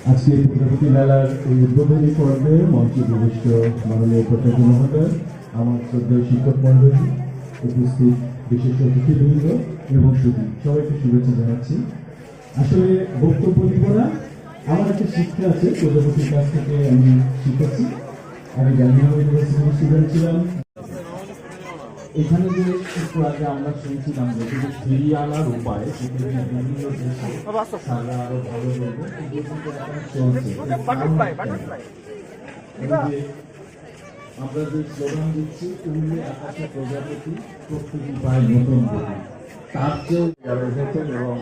আজকে প্রজাপতি মেলার এই উদ্বোধনী পর্বে মঞ্চে বিশিষ্ট মাননীয় উপাচার্য মহোদয়, আমার শ্রদ্ধেয় শিক্ষক মন্ডলী, উপস্থিত বিশেষ অতিথিবৃন্দ এবং সবাইকে শুভেচ্ছা জানাচ্ছি। আসলে বক্তব্য দিব না, আমার একটা শিক্ষা আছে, প্রজাপতির কাছ থেকে আমি শিখেছি। আমি জাহাঙ্গীরনগর ইউনিভার্সিটির স্টুডেন্ট ছিলাম। এখানে যে একটু আগে আমরা শুনছিলাম যে ফিরিয়ে আনার উপায় সেখানে বিভিন্ন দেশে সারা আরো ভালো করবে আমরা যে স্লোগান দিচ্ছি উড়লে আকাশে প্রজাপতি প্রকৃতি পায় নতুন গতি, তার চেয়ে যারা এসেছেন এবং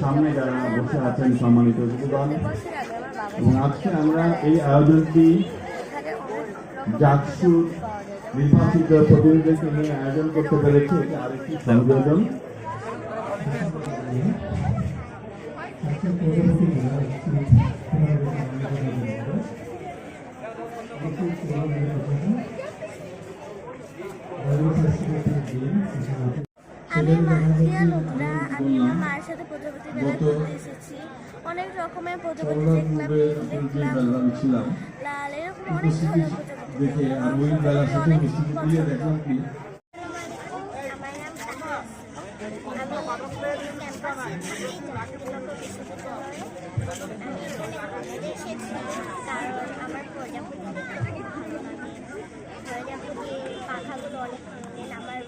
সামনে যারা বসে আছেন সম্মানিত অতিথিগণ, এবং আজকে আমরা এই আয়োজনটি জাকসুর নির্বাচিত প্রতিনিধিদেরকে নিয়ে আয়োজন করতে পেরেছি। এটা আরেকটি সংযোজন। আমি মাহফিয়া নুকরা। আমি আমার মায়ের সাথে প্রজাপতি মেলা করতে এসেছি। অনেক রকমের প্রজাপতি দেখলাম, লাল, এরকম অনেক ধরনের প্রজাপতি। আমার নাম সাহায্য। আমি এসেছি কারণ আমার প্রজাপতি পাখাগুলো অনেক আমার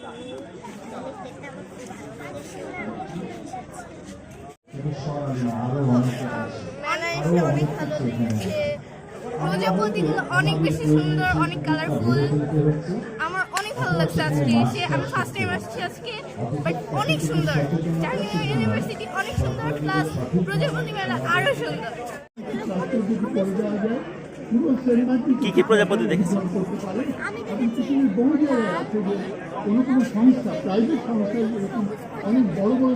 অনেক ভালো লেগেছে। প্রজাপতিগুলো অনেক বেশি সুন্দর, অনেক কালারফুল। আমার অনেক ভালো লাগছে আজকে এসে। আমি ফার্স্ট টাইম আসছি আজকে, বাট অনেক সুন্দর। জাহাঙ্গীরনগর ইউনিভার্সিটি অনেক সুন্দর, প্লাস প্রজাপতি মেলা আরো সুন্দর। কি কি প্রজাপতি দেখেছেন? আমি দেখেছি কোনো সংস্থা, প্রাইভেট সংস্থায় এরকম অনেক বড় বড়